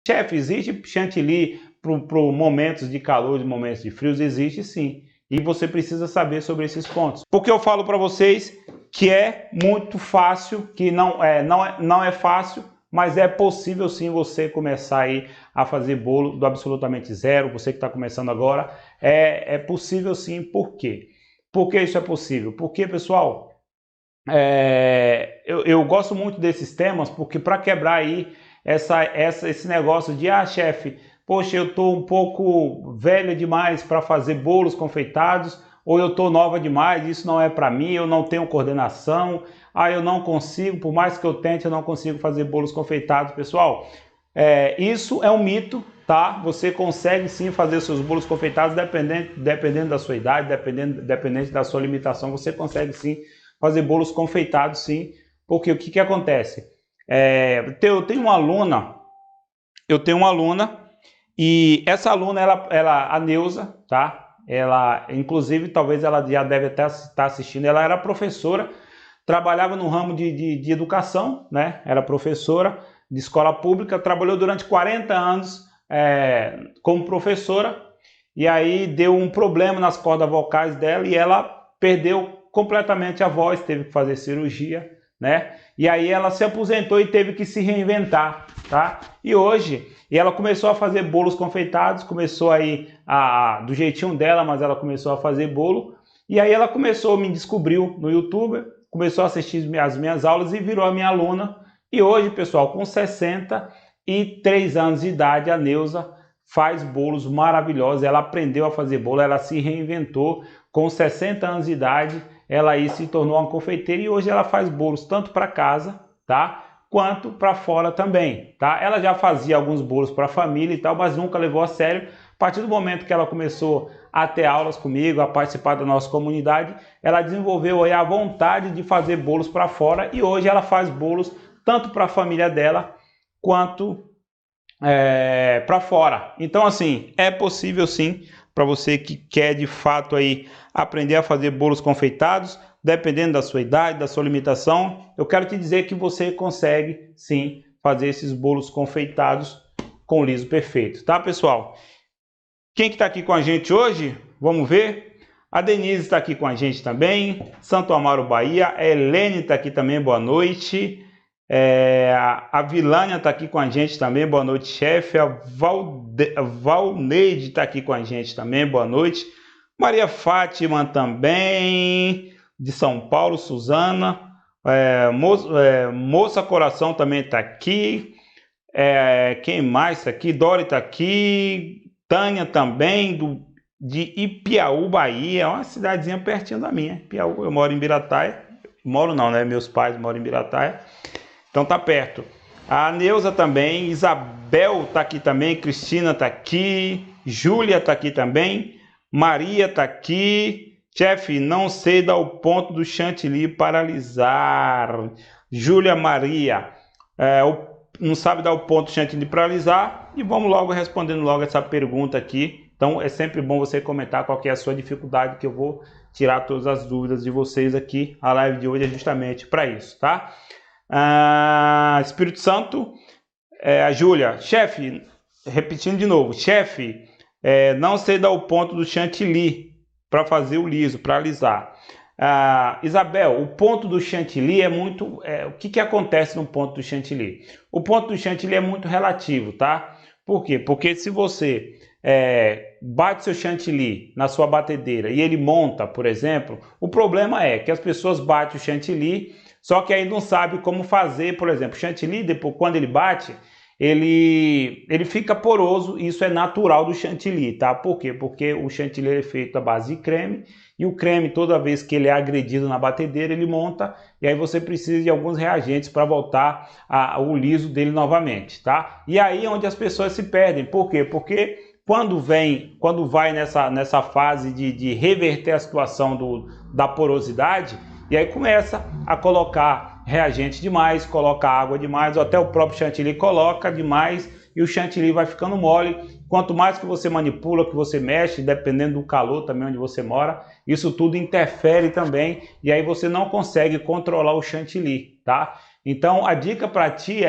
Chefe, existe chantilly para momentos de calor, e momentos de frios? Existe sim. E você precisa saber sobre esses pontos. Porque eu falo para vocês que é muito fácil, que não é fácil, mas é possível sim você começar aí a fazer bolo do absolutamente zero. Você que está começando agora, é possível sim. Por quê? Por que isso é possível? Porque, pessoal, eu gosto muito desses temas, porque para quebrar aí esse negócio de, chefe, poxa, eu estou um pouco velha demais para fazer bolos confeitados, ou eu estou nova demais, isso não é para mim, eu não tenho coordenação, eu não consigo, por mais que eu tente, eu não consigo fazer bolos confeitados. Pessoal, isso é um mito, tá? Você consegue sim fazer seus bolos confeitados, dependendo da sua idade, dependendo da sua limitação, você consegue sim fazer bolos confeitados, sim. Porque o que acontece? Eu tenho uma aluna, e essa aluna, a Neuza, tá? Ela, inclusive, talvez ela já deve até estar assistindo, ela era professora, trabalhava no ramo de educação, né? Era professora de escola pública, trabalhou durante 40 anos como professora, e aí deu um problema nas cordas vocais dela e ela perdeu completamente a voz, teve que fazer cirurgia, né? E aí ela se aposentou e teve que se reinventar, tá? E ela começou a fazer bolos confeitados, começou aí do jeitinho dela, mas ela começou a fazer bolo. E aí ela me descobriu no YouTube, começou a assistir as minhas aulas e virou a minha aluna. E hoje, pessoal, com 63 anos de idade, a Neuza faz bolos maravilhosos. Ela aprendeu a fazer bolo, ela se reinventou. Com 60 anos de idade, ela aí se tornou uma confeiteira e hoje ela faz bolos tanto para casa, tá? Quanto para fora também, tá? Ela já fazia alguns bolos para a família e tal, mas nunca levou a sério. A partir do momento que ela começou a ter aulas comigo, a participar da nossa comunidade, ela desenvolveu aí a vontade de fazer bolos para fora e hoje ela faz bolos tanto para a família dela quanto para fora. Então, assim, é possível sim, para você que quer de fato aí aprender a fazer bolos confeitados, dependendo da sua idade, da sua limitação, eu quero te dizer que você consegue sim fazer esses bolos confeitados com liso perfeito, tá, pessoal? Quem que está aqui com a gente hoje? Vamos ver. A Denise está aqui com a gente também. Santo Amaro, Bahia. A Helene está aqui também, boa noite. A Vilânia está aqui com a gente também, boa noite, chefe. A Valneide está aqui com a gente também, boa noite. Maria Fátima também, de São Paulo, Suzana. Moça Coração também está aqui. Quem mais está aqui? Dori está aqui. Tânia também, de Ipiaú, Bahia. É uma cidadezinha pertinho da minha. Ipiaú, eu moro em Birataia. Moro não, né? Meus pais moram em Birataia. Então tá perto. A Neuza também, Isabel tá aqui também, Cristina tá aqui, Júlia tá aqui também, Maria tá aqui. Chefe, não sei dar o ponto do chantilly paralisar. Júlia Maria, não sabe dar o ponto do chantilly paralisar. E vamos logo respondendo logo essa pergunta aqui. Então é sempre bom você comentar qual que é a sua dificuldade, que eu vou tirar todas as dúvidas de vocês aqui. A live de hoje é justamente para isso, tá? Espírito Santo, a Júlia, chefe, repetindo de novo, chefe, não sei dar o ponto do chantilly para fazer o liso, para alisar. Isabel, o ponto do chantilly é muito... o que acontece no ponto do chantilly? O ponto do chantilly é muito relativo, tá? Por quê? Porque se você bate seu chantilly na sua batedeira e ele monta, por exemplo, o problema é que as pessoas batem o chantilly, só que aí não sabe como fazer, por exemplo, o chantilly, depois, quando ele bate, ele fica poroso, e isso é natural do chantilly, tá? Por quê? Porque o chantilly é feito à base de creme, e o creme, toda vez que ele é agredido na batedeira, ele monta, e aí você precisa de alguns reagentes para voltar o liso dele novamente, tá? E aí é onde as pessoas se perdem. Por quê? Porque quando vai nessa fase de reverter a situação da porosidade, e aí começa a colocar reagente demais, coloca água demais, ou até o próprio chantilly coloca demais e o chantilly vai ficando mole. Quanto mais que você manipula, que você mexe, dependendo do calor também onde você mora, isso tudo interfere também e aí você não consegue controlar o chantilly, tá? Então a dica para ti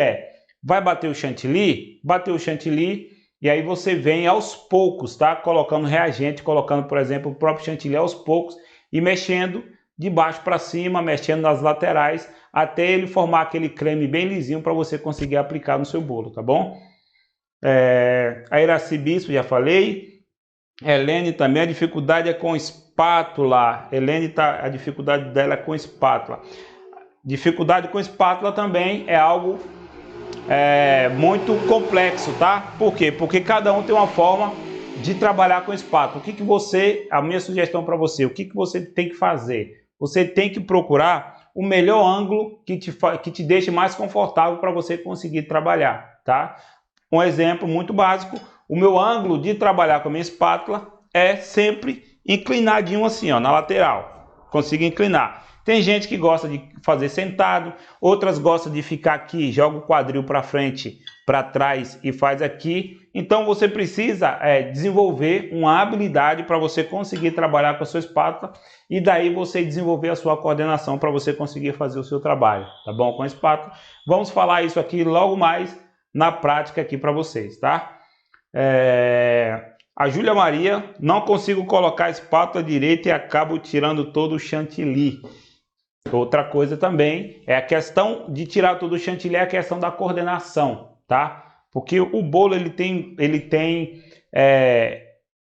Vai bater o chantilly? Bateu o chantilly e aí você vem aos poucos, tá? Colocando reagente, colocando, por exemplo, o próprio chantilly aos poucos e mexendo de baixo para cima, mexendo nas laterais, até ele formar aquele creme bem lisinho para você conseguir aplicar no seu bolo, tá bom? A Iraci Bispo, já falei. Helene também, a dificuldade é com espátula. Helene, a dificuldade dela é com espátula. Dificuldade com espátula também é algo muito complexo, tá? Por quê? Porque cada um tem uma forma de trabalhar com espátula. A minha sugestão para você, o que você tem que fazer? Você tem que procurar o melhor ângulo que te deixe mais confortável para você conseguir trabalhar, tá? Um exemplo muito básico, o meu ângulo de trabalhar com a minha espátula é sempre inclinadinho assim, ó, na lateral. Consigo inclinar. Tem gente que gosta de fazer sentado, outras gostam de ficar aqui, joga o quadril para frente, para trás e faz aqui. Então você precisa desenvolver uma habilidade para você conseguir trabalhar com a sua espátula e daí você desenvolver a sua coordenação para você conseguir fazer o seu trabalho, tá bom? Com a espátula. Vamos falar isso aqui logo mais na prática aqui para vocês, tá? A Júlia Maria, não consigo colocar a espátula direita e acabo tirando todo o chantilly. Outra coisa também é a questão de tirar todo o chantilly, é a questão da coordenação, tá? Porque o bolo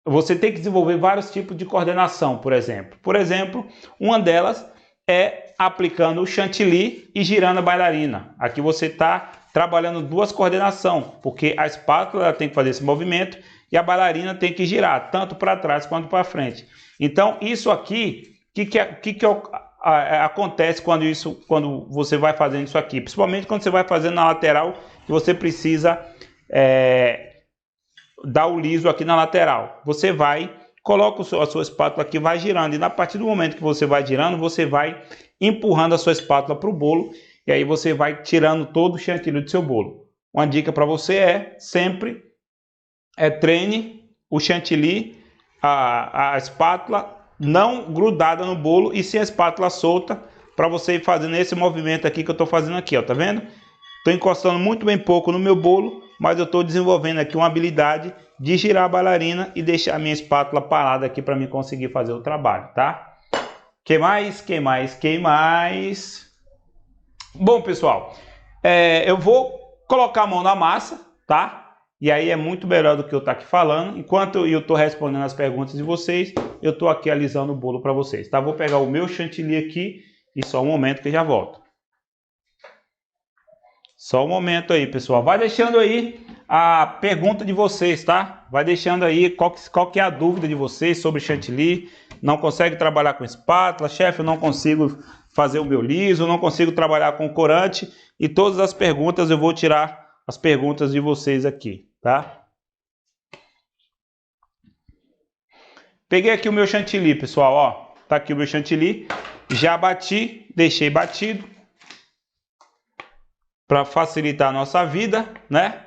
você tem que desenvolver vários tipos de coordenação, por exemplo. Por exemplo, uma delas é aplicando o chantilly e girando a bailarina. Aqui você está trabalhando duas coordenações, porque a espátula tem que fazer esse movimento e a bailarina tem que girar, tanto para trás quanto para frente. Então, isso aqui, acontece quando você vai fazendo isso aqui? Principalmente quando você vai fazendo na lateral, que você precisa dar o liso aqui na lateral. Você coloca a sua espátula aqui, vai girando, e a partir do momento que você vai girando, você vai empurrando a sua espátula para o bolo, e aí você vai tirando todo o chantilly do seu bolo. Uma dica para você sempre treine o chantilly, a espátula não grudada no bolo e sim a espátula solta, para você ir fazendo esse movimento aqui que eu estou fazendo aqui, ó, tá vendo? Estou encostando muito bem pouco no meu bolo, mas eu estou desenvolvendo aqui uma habilidade de girar a bailarina e deixar a minha espátula parada aqui para mim conseguir fazer o trabalho, tá? Que mais? Bom, pessoal, eu vou colocar a mão na massa, tá? E aí é muito melhor do que eu estar aqui falando. Enquanto eu estou respondendo as perguntas de vocês, eu estou aqui alisando o bolo para vocês, tá? Vou pegar o meu chantilly aqui e só um momento que eu já volto. Só um momento aí, pessoal. Vai deixando aí a pergunta de vocês, tá? Vai deixando aí qual que é a dúvida de vocês sobre chantilly. Não consegue trabalhar com espátula? Chefe, eu não consigo fazer o meu liso, não consigo trabalhar com corante. E todas as perguntas eu vou tirar as perguntas de vocês aqui, tá? Peguei aqui o meu chantilly, pessoal, ó. Tá aqui o meu chantilly. Já bati, deixei batido para facilitar a nossa vida, né?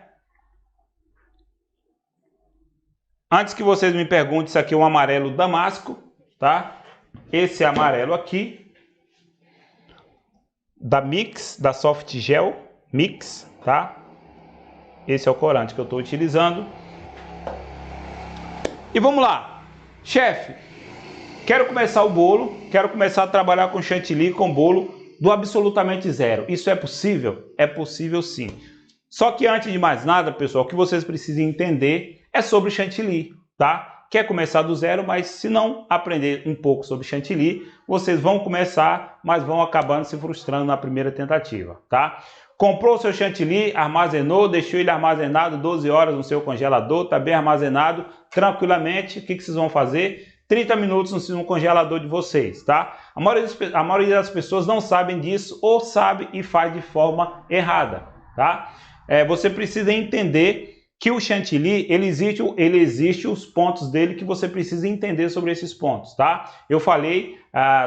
Antes que vocês me perguntem, isso aqui é um amarelo damasco, tá? Esse amarelo aqui da Mix, da Soft Gel Mix, tá? Esse é o corante que eu estou utilizando. E vamos lá. Chefe, quero começar o bolo, quero começar a trabalhar com chantilly, com bolo do absolutamente zero. Isso é possível? É possível sim. Só que antes de mais nada, pessoal, o que vocês precisam entender é sobre chantilly, tá? Quer começar do zero, mas se não aprender um pouco sobre chantilly, vocês vão começar, mas vão acabando se frustrando na primeira tentativa, tá? Comprou o seu chantilly, armazenou, deixou ele armazenado 12 horas no seu congelador, tá bem armazenado, tranquilamente. O que vocês vão fazer? 30 minutos no congelador de vocês, tá? A maioria das pessoas não sabem disso ou sabe e faz de forma errada, tá? Você precisa entender que o chantilly, ele existe os pontos dele que você precisa entender sobre esses pontos, tá? Eu falei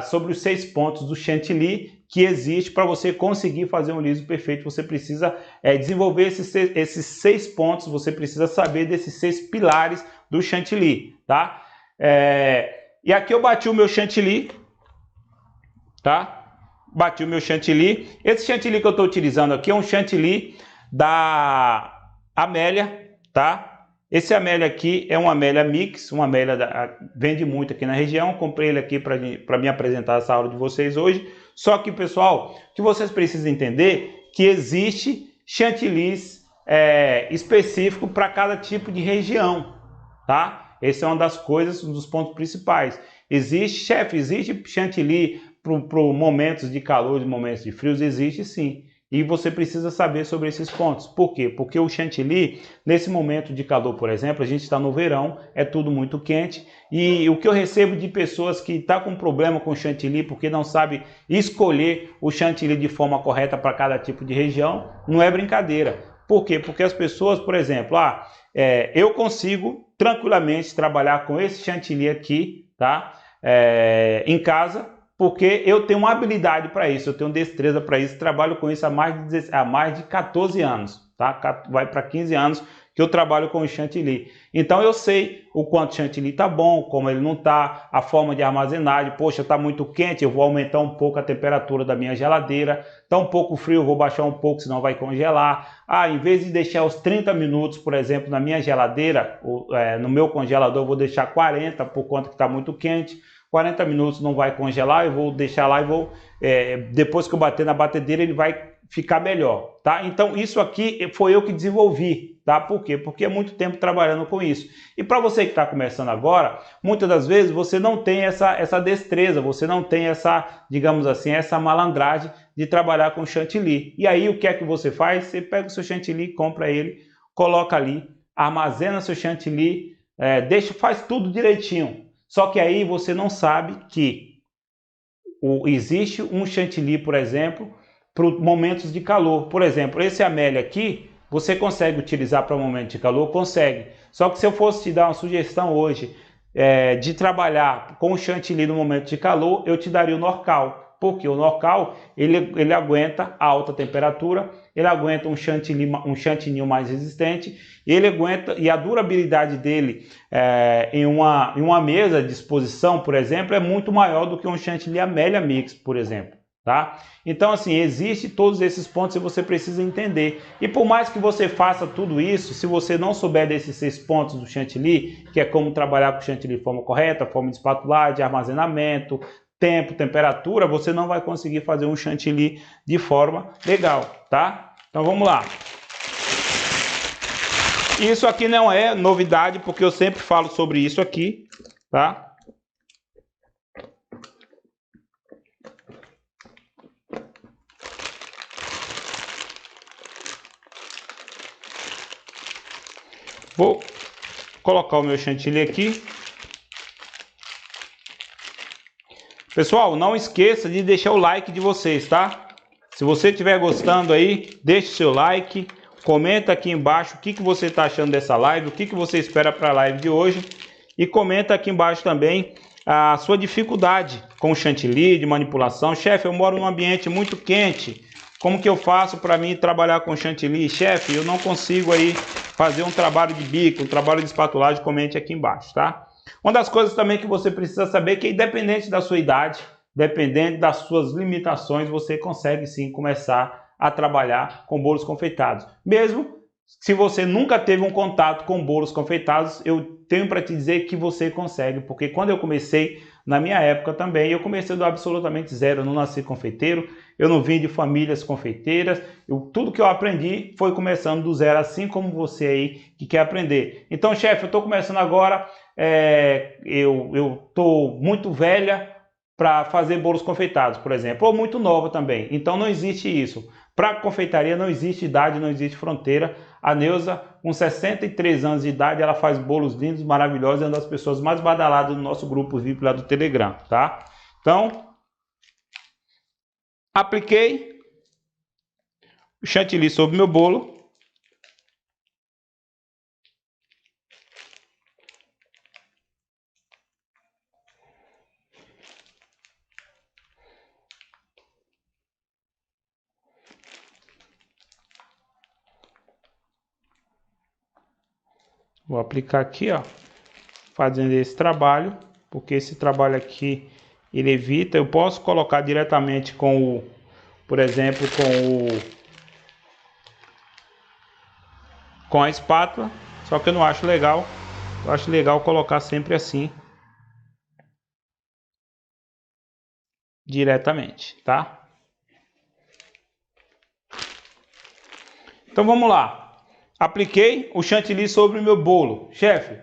sobre os 6 pontos do chantilly que existe para você conseguir fazer um liso perfeito. Você precisa desenvolver esses 6 pontos, você precisa saber desses 6 pilares do chantilly, tá? E aqui eu bati o meu chantilly, tá? Bati o meu chantilly. Esse chantilly que eu estou utilizando aqui é um chantilly da Amélia, tá? Esse Amélia aqui é um Amélia Mix, uma Amélia vende muito aqui na região. Comprei ele aqui para me apresentar essa aula de vocês hoje. Só que, pessoal, que vocês precisam entender que existe chantilis específico para cada tipo de região, tá? Essa é uma das coisas, um dos pontos principais. Existe chantilly para momentos de calor, de momentos de frios, existe sim. E você precisa saber sobre esses pontos. Por quê? Porque o chantilly, nesse momento de calor, por exemplo, a gente está no verão, é tudo muito quente. E o que eu recebo de pessoas que estão com problema com chantilly porque não sabe escolher o chantilly de forma correta para cada tipo de região, não é brincadeira. Por quê? Porque as pessoas, por exemplo, eu consigo tranquilamente trabalhar com esse chantilly aqui, tá? Em casa, porque eu tenho uma habilidade para isso, eu tenho destreza para isso, trabalho com isso há mais de 14 anos, tá? Vai para 15 anos que eu trabalho com o chantilly. Então eu sei o quanto o chantilly tá bom, como ele não tá, a forma de armazenagem. Poxa, tá muito quente, eu vou aumentar um pouco a temperatura da minha geladeira. Tá um pouco frio, eu vou baixar um pouco, senão vai congelar. Em vez de deixar os 30 minutos, por exemplo, na minha geladeira, no meu congelador, eu vou deixar 40 por conta que tá muito quente. 40 minutos não vai congelar, eu vou deixar lá e depois que eu bater na batedeira ele vai ficar melhor, tá? Então isso aqui foi eu que desenvolvi, tá? Por quê? Porque é muito tempo trabalhando com isso. E para você que está começando agora, muitas das vezes você não tem essa destreza, você não tem essa, digamos assim, essa malandragem de trabalhar com chantilly. E aí o que é que você faz? Você pega o seu chantilly, compra ele, coloca ali, armazena seu chantilly, faz tudo direitinho. Só que aí você não sabe que existe um chantilly, por exemplo, para momentos de calor. Por exemplo, esse Amélia aqui, você consegue utilizar para momentos de calor? Consegue. Só que se eu fosse te dar uma sugestão hoje de trabalhar com o chantilly no momento de calor, eu te daria o Norcal. Porque o Norcal, ele aguenta a alta temperatura, ele aguenta um chantininho mais resistente, ele aguenta, e a durabilidade dele em uma mesa de exposição, por exemplo, é muito maior do que um chantilly Amélia Mix, por exemplo. Tá? Então, assim, existe todos esses pontos e você precisa entender. E por mais que você faça tudo isso, se você não souber desses 6 pontos do chantilly, que é como trabalhar com o chantilly de forma correta, forma de espatulagem, de armazenamento, tempo, temperatura, você não vai conseguir fazer um chantilly de forma legal, tá? Então vamos lá. Isso aqui não é novidade, porque eu sempre falo sobre isso aqui, tá? Vou colocar o meu chantilly aqui. Pessoal, não esqueça de deixar o like de vocês, tá? Se você estiver gostando aí, deixe seu like, comenta aqui embaixo o que você está achando dessa live, o que você espera para a live de hoje, e comenta aqui embaixo também a sua dificuldade com o chantilly, de manipulação. Chefe, eu moro num ambiente muito quente, como que eu faço para mim trabalhar com chantilly? Chefe, eu não consigo aí fazer um trabalho de bico, um trabalho de espatulagem, comente aqui embaixo, tá? Uma das coisas também que você precisa saber é que, independente da sua idade, dependendo das suas limitações, você consegue sim começar a trabalhar com bolos confeitados. Mesmo se você nunca teve um contato com bolos confeitados, eu tenho para te dizer que você consegue, porque quando eu comecei, na minha época também, eu comecei do absolutamente zero, eu não nasci confeiteiro, eu não vim de famílias confeiteiras, tudo que eu aprendi foi começando do zero, assim como você aí que quer aprender. Então, chefe, eu estou começando agora, eu estou muito velha para fazer bolos confeitados, por exemplo, ou muito nova também, então não existe isso. Para confeitaria não existe idade, não existe fronteira. A Neuza, com 63 anos de idade, ela faz bolos lindos, maravilhosos, é uma das pessoas mais badaladas do nosso grupo VIP lá do Telegram, tá? Então, apliquei o chantilly sobre meu bolo. Vou aplicar aqui, ó, fazendo esse trabalho, porque esse trabalho aqui, ele evita, eu posso colocar diretamente com o, por exemplo, com com a espátula, só que eu não acho legal. Eu acho legal colocar sempre assim, diretamente, tá? Então vamos lá. Apliquei o chantilly sobre o meu bolo. Chefe,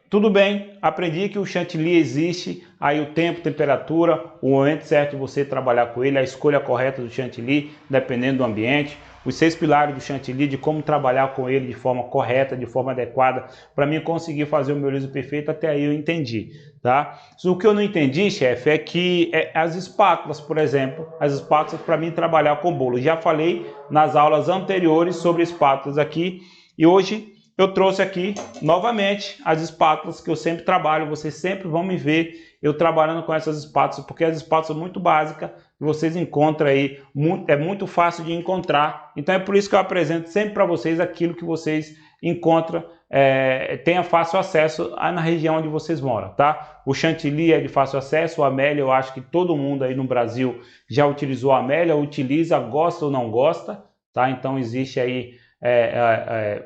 tudo bem, aprendi que o chantilly existe, aí o tempo, temperatura, o momento certo de você trabalhar com ele, a escolha correta do chantilly, dependendo do ambiente, os 6 pilares do chantilly, de como trabalhar com ele de forma correta, de forma adequada, para mim conseguir fazer o meu liso perfeito, até aí eu entendi, tá? O que eu não entendi, chefe, é que as espátulas, por exemplo, as espátulas para mim trabalhar com bolo. Já falei nas aulas anteriores sobre espátulas aqui, e hoje eu trouxe aqui novamente as espátulas que eu sempre trabalho. Vocês sempre vão me ver eu trabalhando com essas espátulas, porque as espátulas são muito básicas, vocês encontram aí, é muito fácil de encontrar. Então é por isso que eu apresento sempre para vocês aquilo que vocês encontram, tenha fácil acesso na região onde vocês moram, tá? O chantilly é de fácil acesso, o Amélia, eu acho que todo mundo aí no Brasil já utilizou a Amélia, utiliza, gosta ou não gosta, tá? Então existe aí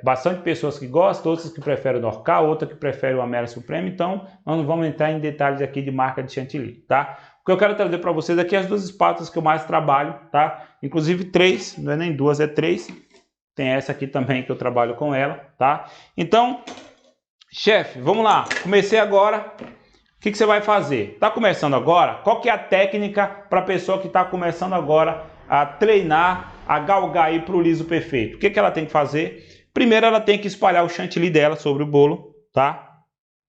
bastante pessoas que gostam, outras que preferem o Norcal, outras que preferem o Amélia Suprema. Então nós não vamos entrar em detalhes aqui de marca de chantilly, tá? O que eu quero trazer para vocês aqui é as 2 espátulas que eu mais trabalho, tá? Inclusive 3, não é nem 2, é 3. Tem essa aqui também que eu trabalho com ela, tá? Então, chefe, vamos lá. Comecei agora. O que você vai fazer? Tá começando agora? Qual que é a técnica para a pessoa que está começando agora a treinar, a galgar aí para o liso perfeito? O que ela tem que fazer? Primeiro ela tem que espalhar o chantilly dela sobre o bolo, tá?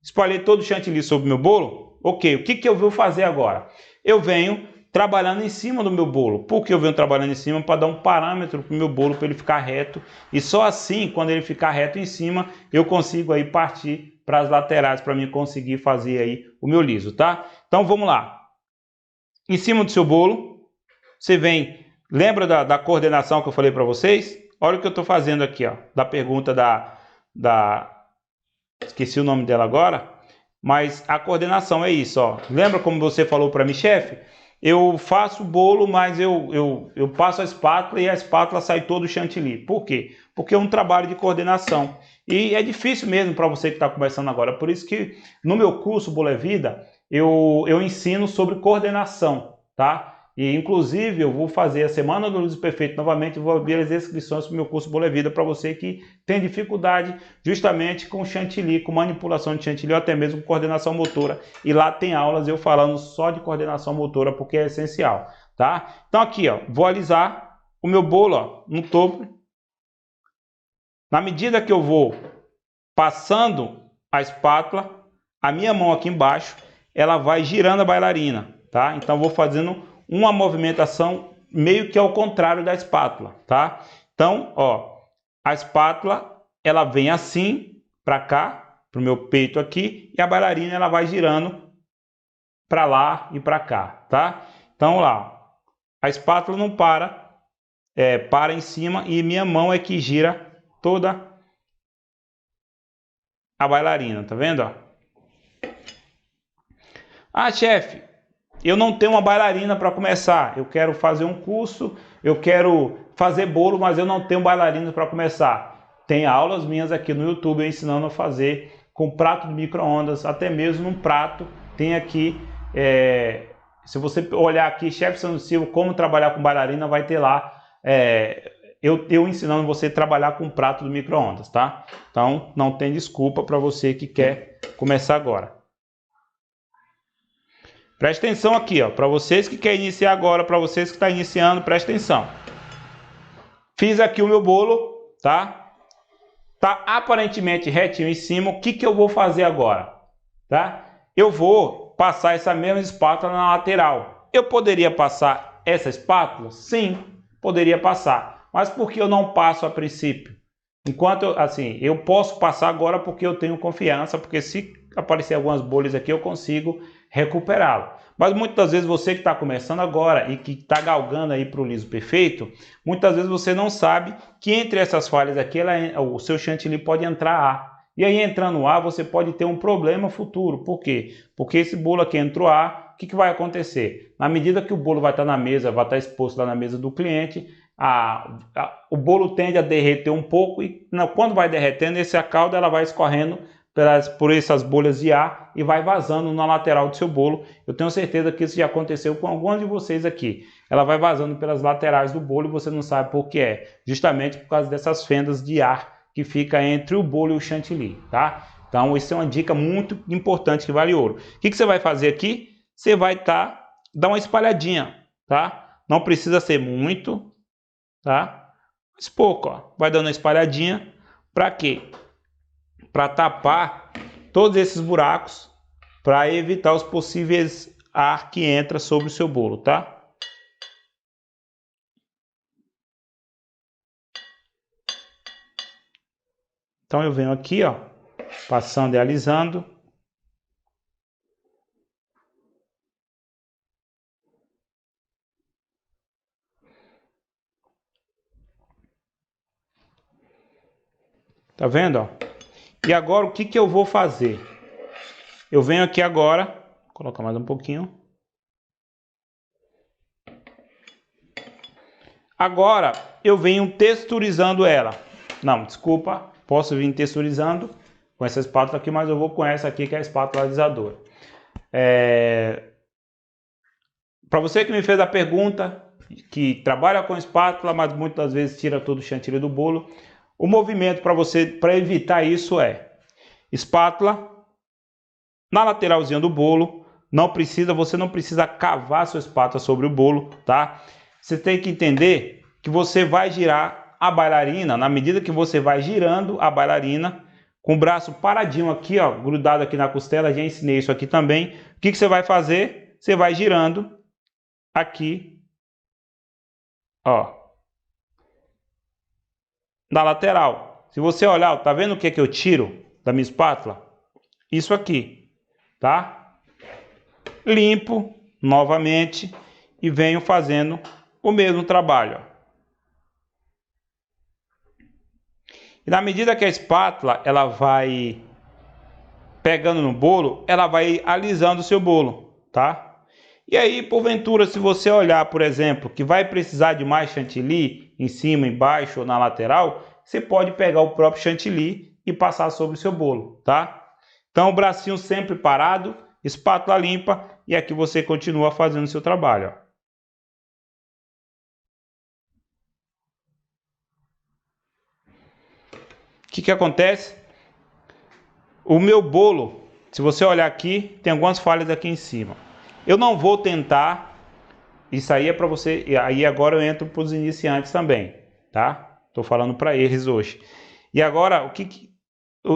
Espalhei todo o chantilly sobre o meu bolo? Ok, o que eu vou fazer agora? Eu venho trabalhando em cima do meu bolo. Por que eu venho trabalhando em cima? Para dar um parâmetro para o meu bolo, para ele ficar reto. E só assim, quando ele ficar reto em cima, eu consigo aí partir para as laterais, para mim conseguir fazer aí o meu liso, tá? Então vamos lá. Em cima do seu bolo, você vem... Lembra da coordenação que eu falei para vocês? Olha o que eu estou fazendo aqui, ó, da pergunta esqueci o nome dela agora, mas a coordenação é isso, ó. Lembra como você falou para mim, chefe? Eu faço o bolo, mas eu passo a espátula e a espátula sai todo o chantilly. Por quê? Porque é um trabalho de coordenação. E é difícil mesmo para você que está começando agora. Por isso que no meu curso Bolo é Vida, eu ensino sobre coordenação, tá? E inclusive eu vou fazer a Semana do Liso Perfeito novamente, vou abrir as inscrições para o meu curso Bolo é Vida para você que tem dificuldade justamente com chantilly, com manipulação de chantilly ou até mesmo com coordenação motora. E lá tem aulas eu falando só de coordenação motora porque é essencial, tá? Então aqui, ó, vou alisar o meu bolo, ó, no topo. Na medida que eu vou passando a espátula, a minha mão aqui embaixo, ela vai girando a bailarina, tá? Então vou fazendo uma movimentação meio que ao contrário da espátula, tá? Então, ó, a espátula, ela vem assim para cá, pro meu peito aqui, e a bailarina ela vai girando para lá e para cá, tá? Então, lá, a espátula não para, para em cima e minha mão é que gira toda a bailarina, tá vendo, ó? Ah, chefe, eu não tenho uma bailarina para começar, eu quero fazer um curso, eu quero fazer bolo, mas eu não tenho bailarina para começar. Tem aulas minhas aqui no YouTube ensinando a fazer com prato de micro-ondas, até mesmo num prato. Tem aqui, se você olhar aqui, chefe Sandro Silva, como trabalhar com bailarina, vai ter lá, eu ensinando você a trabalhar com prato de micro-ondas, tá? Então não tem desculpa para você que quer começar agora. Presta atenção aqui, ó, para vocês que querem iniciar agora, para vocês que estão iniciando, presta atenção. Fiz aqui o meu bolo, tá? Tá aparentemente retinho em cima. O que eu vou fazer agora, tá? Eu vou passar essa mesma espátula na lateral. Eu poderia passar essa espátula? Sim, poderia passar. Mas por que eu não passo a princípio? Enquanto, assim, eu posso passar agora porque eu tenho confiança, porque se aparecer algumas bolhas aqui eu consigo recuperá-lo. Mas muitas vezes você que está começando agora e que está galgando aí para o liso perfeito, muitas vezes você não sabe que entre essas falhas aqui, o seu chantilly pode entrar ar. E aí entrando ar, você pode ter um problema futuro. Por quê? Porque esse bolo aqui entrou ar, o que vai acontecer? Na medida que o bolo vai estar na mesa, vai estar exposto lá na mesa do cliente, o bolo tende a derreter um pouco e quando vai derretendo, essa calda ela vai escorrendo por essas bolhas de ar e vai vazando na lateral do seu bolo. Eu tenho certeza que isso já aconteceu com alguns de vocês aqui. Ela vai vazando pelas laterais do bolo e você não sabe por que é. Justamente por causa dessas fendas de ar que fica entre o bolo e o chantilly, tá? Então, isso é uma dica muito importante que vale ouro. O que você vai fazer aqui? Você vai dar uma espalhadinha, tá? Não precisa ser muito, tá? Mas pouco, ó. Vai dando uma espalhadinha. Para quê? Para tapar todos esses buracos, para evitar os possíveis ar que entra sobre o seu bolo, tá? Então eu venho aqui, ó, passando e alisando. Tá vendo, ó? E agora o que eu vou fazer? Eu venho aqui agora, vou colocar mais um pouquinho. Agora eu venho texturizando ela. Não, desculpa, posso vir texturizando com essa espátula aqui, mas eu vou com essa aqui que é a espátula alisadora. Para você que me fez a pergunta, que trabalha com espátula, mas muitas vezes tira todo o chantilly do bolo, o movimento para evitar isso é espátula na lateralzinha do bolo. Você não precisa cavar sua espátula sobre o bolo, tá? Você tem que entender que você vai girar a bailarina, na medida que você vai girando a bailarina, com o braço paradinho aqui, ó, grudado aqui na costela, já ensinei isso aqui também. O que você vai fazer? Você vai girando aqui, ó, na lateral. Se você olhar, tá vendo o que eu tiro da minha espátula? Isso aqui, tá? Limpo novamente e venho fazendo o mesmo trabalho, ó. E na medida que a espátula ela vai pegando no bolo, ela vai alisando o seu bolo, tá? E aí, porventura, se você olhar, por exemplo, que vai precisar de mais chantilly em cima, embaixo ou na lateral, você pode pegar o próprio chantilly e passar sobre o seu bolo, tá? Então, o bracinho sempre parado, espátula limpa e aqui você continua fazendo o seu trabalho, ó. O que acontece? O meu bolo, se você olhar aqui, tem algumas falhas aqui em cima. Eu não vou tentar, isso aí é para você, e aí agora eu entro para os iniciantes também, tá? Estou falando para eles hoje. E agora,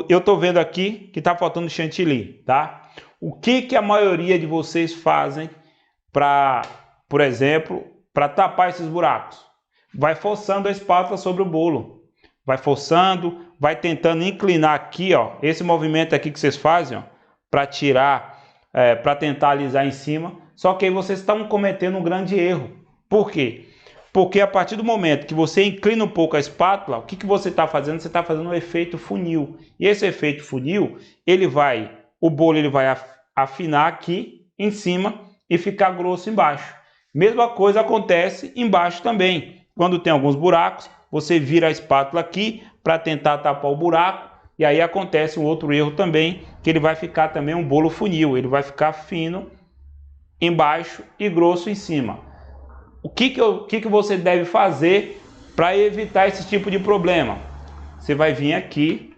eu estou vendo aqui que está faltando chantilly, tá? O que a maioria de vocês fazem para, por exemplo, para tapar esses buracos? Vai forçando a espátula sobre o bolo. Vai forçando, vai tentando inclinar aqui, ó, esse movimento aqui que vocês fazem, ó, para tirar, para tentar alisar em cima. Só que aí vocês estão cometendo um grande erro. Por quê? Porque a partir do momento que você inclina um pouco a espátula, o que você está fazendo? Você está fazendo um efeito funil. E esse efeito funil, o bolo ele vai afinar aqui em cima e ficar grosso embaixo. Mesma coisa acontece embaixo também. Quando tem alguns buracos, você vira a espátula aqui para tentar tapar o buraco e aí acontece um outro erro também, que ele vai ficar também um bolo funil, ele vai ficar fino embaixo e grosso em cima. O que você deve fazer para evitar esse tipo de problema? Você vai vir aqui,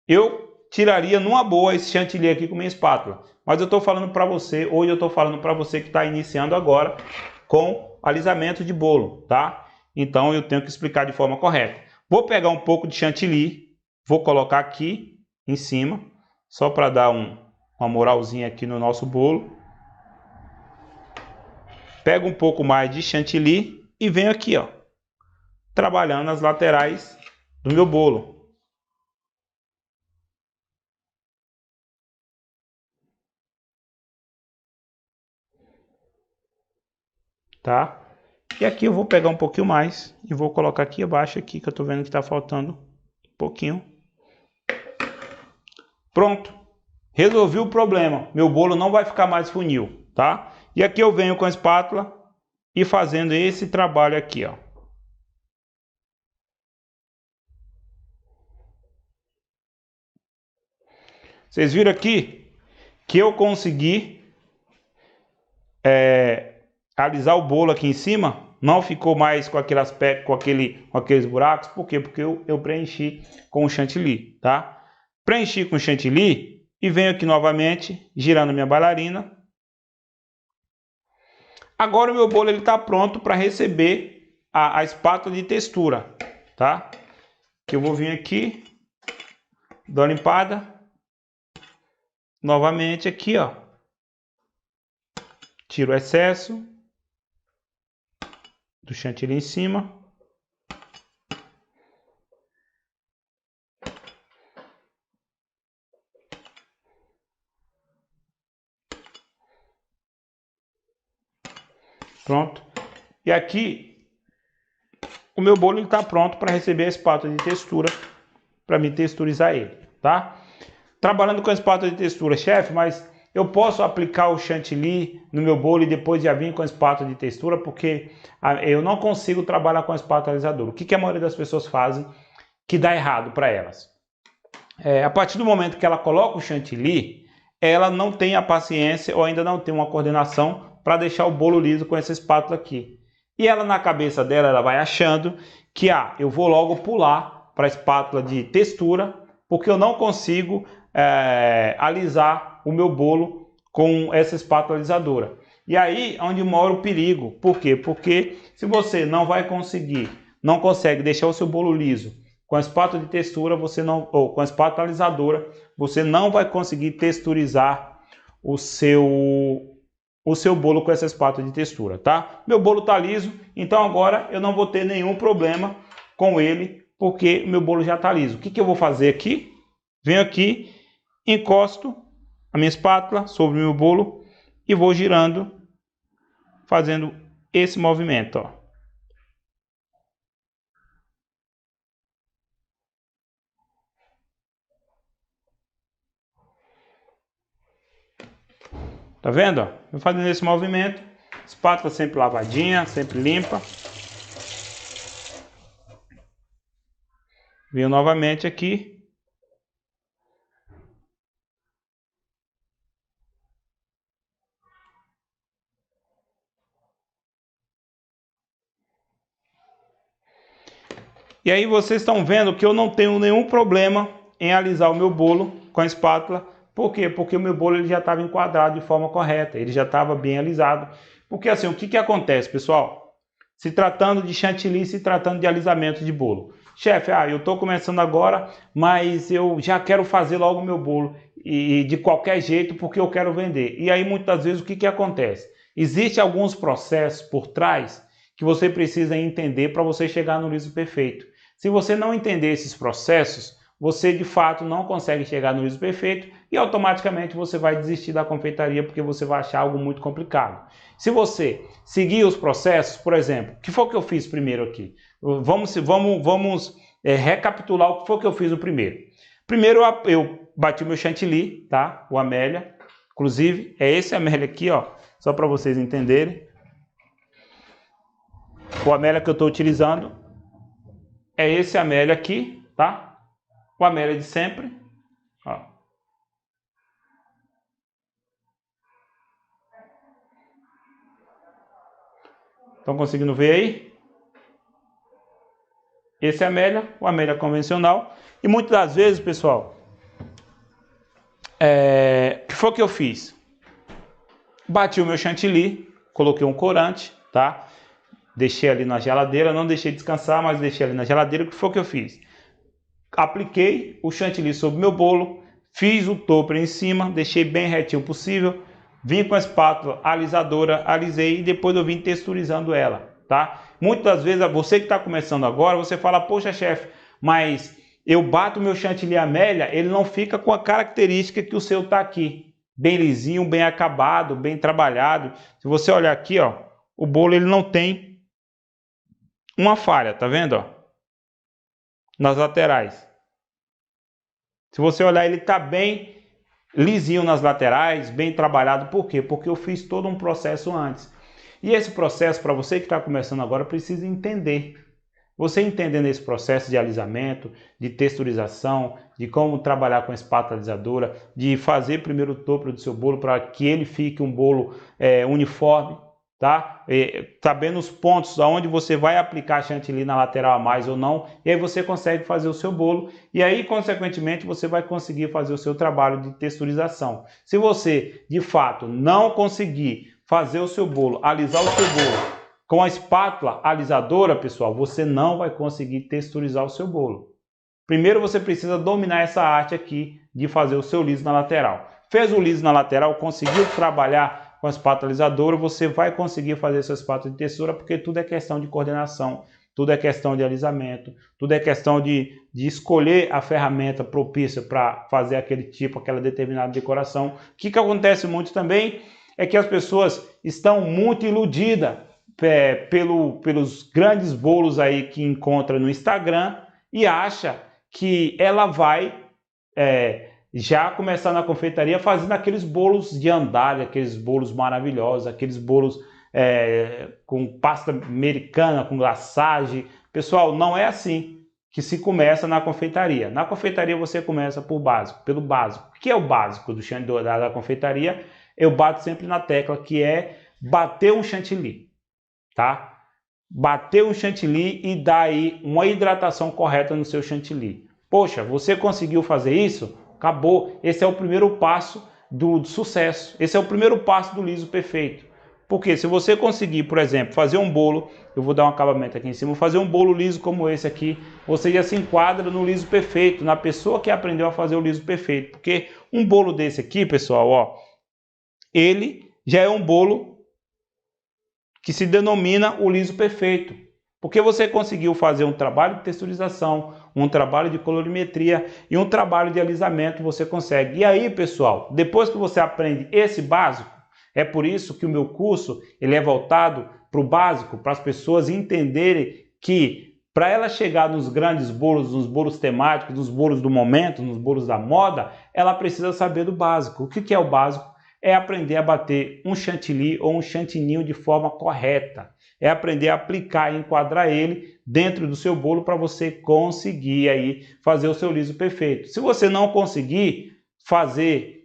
eu tiraria numa boa esse chantilly aqui com minha espátula, mas eu estou falando para você, hoje eu estou falando para você que está iniciando agora com alisamento de bolo, tá? Então eu tenho que explicar de forma correta. Vou pegar um pouco de chantilly, vou colocar aqui em cima, só para dar uma moralzinha aqui no nosso bolo. Pego um pouco mais de chantilly e venho aqui, ó, trabalhando as laterais do meu bolo. Tá? E aqui eu vou pegar um pouquinho mais e vou colocar aqui abaixo aqui, que eu tô vendo que tá faltando um pouquinho. Pronto. Resolvi o problema. Meu bolo não vai ficar mais funil, tá? E aqui eu venho com a espátula e fazendo esse trabalho aqui, ó. Vocês viram aqui que eu consegui alisar o bolo aqui em cima, não ficou mais com aquele aspecto, com aqueles buracos. Por quê? Porque eu preenchi com o chantilly, tá? Preenchi com o chantilly e venho aqui novamente girando minha bailarina. Agora o meu bolo está pronto para receber a espátula de textura, tá? Que eu vou vir aqui, dou uma limpada, novamente aqui, ó, tiro o excesso do chantilly em cima. Pronto. E aqui o meu bolo está pronto para receber a espátula de textura, para me texturizar ele, tá? Trabalhando com a espátula de textura, chefe, mas eu posso aplicar o chantilly no meu bolo e depois já vir com a espátula de textura, porque eu não consigo trabalhar com a espátula alisadora. O que a maioria das pessoas fazem que dá errado para elas? A partir do momento que ela coloca o chantilly, ela não tem a paciência ou ainda não tem uma coordenação para deixar o bolo liso com essa espátula aqui. E ela, na cabeça dela, ela vai achando que eu vou logo pular para a espátula de textura, porque eu não consigo alisar o meu bolo com essa espátula alisadora. E aí é onde mora o perigo. Por quê? Porque se você não consegue deixar o seu bolo liso com a espátula de textura, ou com a espátula alisadora, você não vai conseguir texturizar o seu bolo com essa espátula de textura, tá? Meu bolo tá liso, então agora eu não vou ter nenhum problema com ele, porque meu bolo já tá liso. O que eu vou fazer aqui? Venho aqui, encosto a minha espátula sobre o meu bolo e vou girando, fazendo esse movimento, ó. Tá vendo? Ó? Eu fazendo esse movimento, espátula sempre lavadinha, sempre limpa. Venho novamente aqui. E aí vocês estão vendo que eu não tenho nenhum problema em alisar o meu bolo com a espátula. Por quê? Porque o meu bolo ele já estava enquadrado de forma correta, ele já estava bem alisado. Porque assim, o que acontece, pessoal? Se tratando de chantilly, se tratando de alisamento de bolo. Chefe, eu estou começando agora, mas eu já quero fazer logo o meu bolo e de qualquer jeito porque eu quero vender. E aí muitas vezes o que acontece? Existem alguns processos por trás que você precisa entender para você chegar no liso perfeito. Se você não entender esses processos, você de fato não consegue chegar no liso perfeito e automaticamente você vai desistir da confeitaria porque você vai achar algo muito complicado. Se você seguir os processos, por exemplo, o que foi que eu fiz primeiro aqui? Vamos recapitular o que foi que eu fiz no primeiro. Primeiro eu bati o meu chantilly, tá? O Amélia. Inclusive é esse Amélia aqui, ó, só para vocês entenderem. O Amélia que eu estou utilizando é esse Amélia aqui, tá? O Amélia de sempre. Ó. Estão conseguindo ver aí? Esse é Amélia, o Amélia convencional. E muitas das vezes, pessoal, o que foi que eu fiz? Bati o meu chantilly, coloquei um corante, tá? Deixei ali na geladeira, não deixei descansar, mas deixei ali na geladeira. O que foi que eu fiz? Apliquei o chantilly sobre o meu bolo, fiz o topo em cima, deixei bem retinho possível, vim com a espátula alisadora, alisei e depois eu vim texturizando ela, tá? Muitas das vezes, você que está começando agora, você fala, poxa chefe, mas eu bato o meu chantilly Amélia, ele não fica com a característica que o seu tá aqui, bem lisinho, bem acabado, bem trabalhado. Se você olhar aqui, ó, o bolo ele não tem uma falha, tá vendo, ó? Nas laterais. Se você olhar, ele tá bem lisinho nas laterais, bem trabalhado. Por quê? Porque eu fiz todo um processo antes. E esse processo, para você que está começando agora, precisa entender. Você entendendo esse processo de alisamento, de texturização, de como trabalhar com a espátula alisadora, de fazer primeiro o topo do seu bolo para que ele fique um bolo uniforme, tá? Sabendo os pontos aonde você vai aplicar chantilly na lateral a mais ou não, e aí você consegue fazer o seu bolo, e aí, consequentemente, você vai conseguir fazer o seu trabalho de texturização. Se você, de fato, não conseguir fazer o seu bolo, alisar o seu bolo com a espátula alisadora, pessoal, você não vai conseguir texturizar o seu bolo. Primeiro você precisa dominar essa arte aqui de fazer o seu liso na lateral. Fez o liso na lateral, conseguiu trabalhar com a espátula alisadora, você vai conseguir fazer sua espátula de textura, porque tudo é questão de coordenação, tudo é questão de alisamento, tudo é questão de escolher a ferramenta propícia para fazer aquele tipo, aquela determinada decoração. O que acontece muito também é que as pessoas estão muito iludidas pelos grandes bolos aí que encontra no Instagram e acha que ela vai já começar na confeitaria fazendo aqueles bolos de andar, aqueles bolos maravilhosos, aqueles bolos com pasta americana, com glaçagem. Pessoal, não é assim que se começa na confeitaria. Na confeitaria você começa pelo básico. O que é o básico da confeitaria? Eu bato sempre na tecla, que é bater um chantilly. Tá? Bater um chantilly e dar aí uma hidratação correta no seu chantilly. Poxa, você conseguiu fazer isso? Acabou. Esse é o primeiro passo do sucesso. Esse é o primeiro passo do liso perfeito. Porque se você conseguir, por exemplo, fazer um bolo, eu vou dar um acabamento aqui em cima, fazer um bolo liso como esse aqui, você já se enquadra no liso perfeito, na pessoa que aprendeu a fazer o liso perfeito. Porque um bolo desse aqui, pessoal, ó, ele já é um bolo que se denomina o liso perfeito, porque você conseguiu fazer um trabalho de texturização, um trabalho de colorimetria e um trabalho de alisamento, você consegue. E aí, pessoal, depois que você aprende esse básico, é por isso que o meu curso ele é voltado para o básico, para as pessoas entenderem que para ela chegar nos grandes bolos, nos bolos temáticos, nos bolos do momento, nos bolos da moda, ela precisa saber do básico. O que é o básico? É aprender a bater um chantilly ou um chantininho de forma correta. É aprender a aplicar e enquadrar ele dentro do seu bolo para você conseguir aí fazer o seu liso perfeito. Se você não conseguir fazer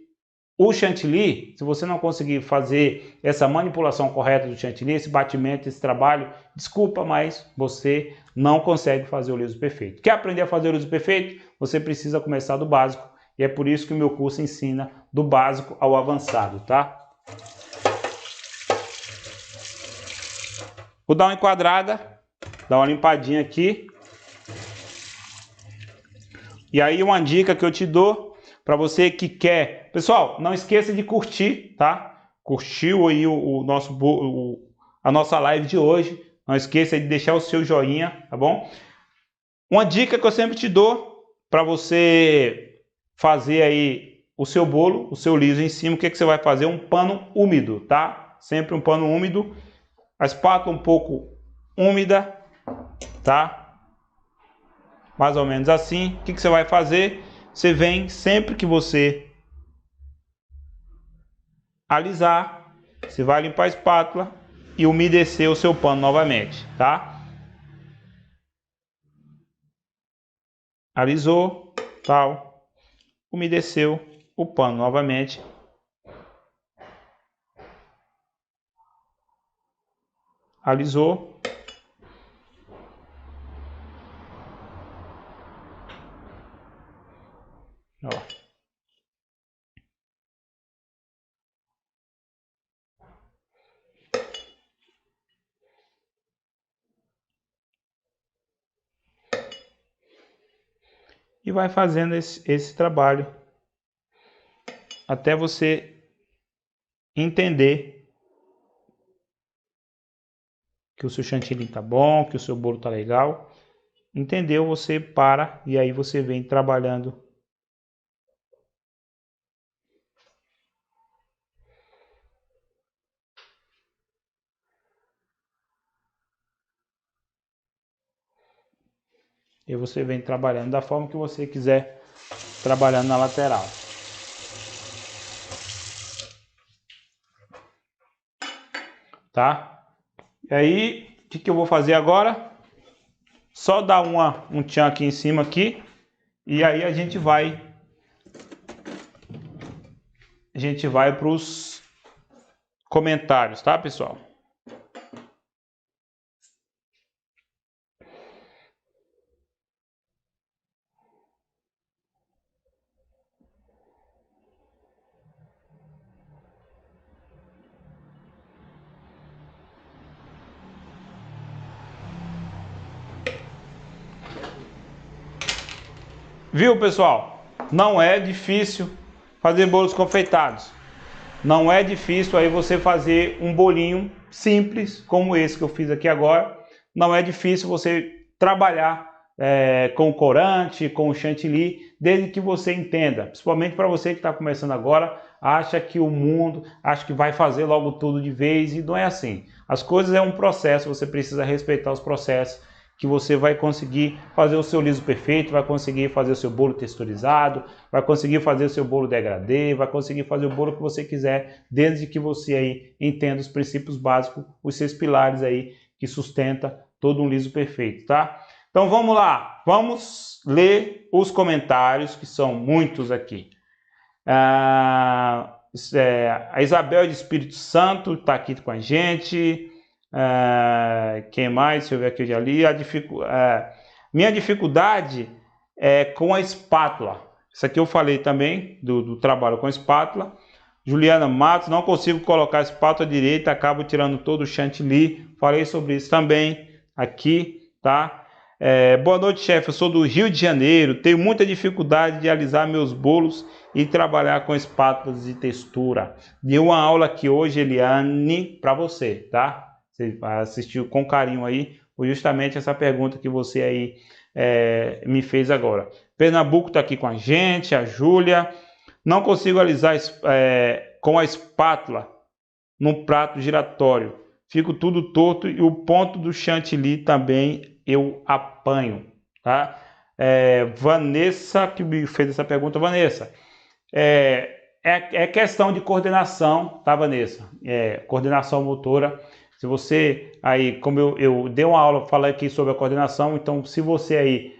o chantilly, se você não conseguir fazer essa manipulação correta do chantilly, esse batimento, esse trabalho, desculpa, mas você não consegue fazer o liso perfeito. Quer aprender a fazer o liso perfeito? Você precisa começar do básico. E é por isso que o meu curso ensina do básico ao avançado, tá? Vou dar uma enquadrada, dar uma limpadinha aqui. E aí uma dica que eu te dou para você que quer... Pessoal, não esqueça de curtir, tá? Curtiu aí a nossa live de hoje. Não esqueça de deixar o seu joinha, tá bom? Uma dica que eu sempre te dou para você fazer aí o seu bolo, o seu liso em cima, o que você vai fazer? Um pano úmido, tá? Sempre um pano úmido, a espátula um pouco úmida, tá? Mais ou menos assim. O que você vai fazer? Você vem, sempre que você alisar, você vai limpar a espátula e umedecer o seu pano novamente, tá? Alisou, tal. Umedeceu o pano novamente. Alisou. Ó. E vai fazendo esse trabalho até você entender que o seu chantilly tá bom, que o seu bolo tá legal. Entendeu? Você para e aí você vem trabalhando e você vem trabalhando da forma que você quiser, trabalhando na lateral. Tá? E aí, o que eu vou fazer agora? Só dar um tchan aqui em cima aqui. E aí a gente vai para os comentários, tá, pessoal? Viu, pessoal? Não é difícil fazer bolos confeitados. Não é difícil aí você fazer um bolinho simples, como esse que eu fiz aqui agora. Não é difícil você trabalhar com corante, com chantilly, desde que você entenda. Principalmente para você que está começando agora, acha que o mundo, acha que vai fazer logo tudo de vez, e não é assim. As coisas é um processo, você precisa respeitar os processos, que você vai conseguir fazer o seu liso perfeito, vai conseguir fazer o seu bolo texturizado, vai conseguir fazer o seu bolo degradê, vai conseguir fazer o bolo que você quiser, desde que você aí entenda os princípios básicos, os 6 pilares aí que sustenta todo um liso perfeito, tá? Então vamos lá, vamos ler os comentários, que são muitos aqui. A Isabel de Espírito Santo está aqui com a gente. Quem mais? Deixa eu ver aqui, eu já li. Minha dificuldade é com a espátula. Isso aqui eu falei também do trabalho com a espátula. Juliana Matos, não consigo colocar a espátula direita, acabo tirando todo o chantilly. Falei sobre isso também aqui, tá? Boa noite, chefe. Eu sou do Rio de Janeiro. Tenho muita dificuldade de alisar meus bolos e trabalhar com espátulas de textura. Dei uma aula aqui hoje, Eliane, para você, tá? Você assistiu com carinho aí, foi justamente essa pergunta que você aí me fez agora. Pernambuco está aqui com a gente, a Júlia. Não consigo alisar com a espátula no prato giratório. Fico tudo torto e o ponto do chantilly também eu apanho, tá? Vanessa que me fez essa pergunta. Vanessa, é questão de coordenação, tá, Vanessa? Coordenação motora. Se você aí, como eu dei uma aula, falei aqui sobre a coordenação, então se você aí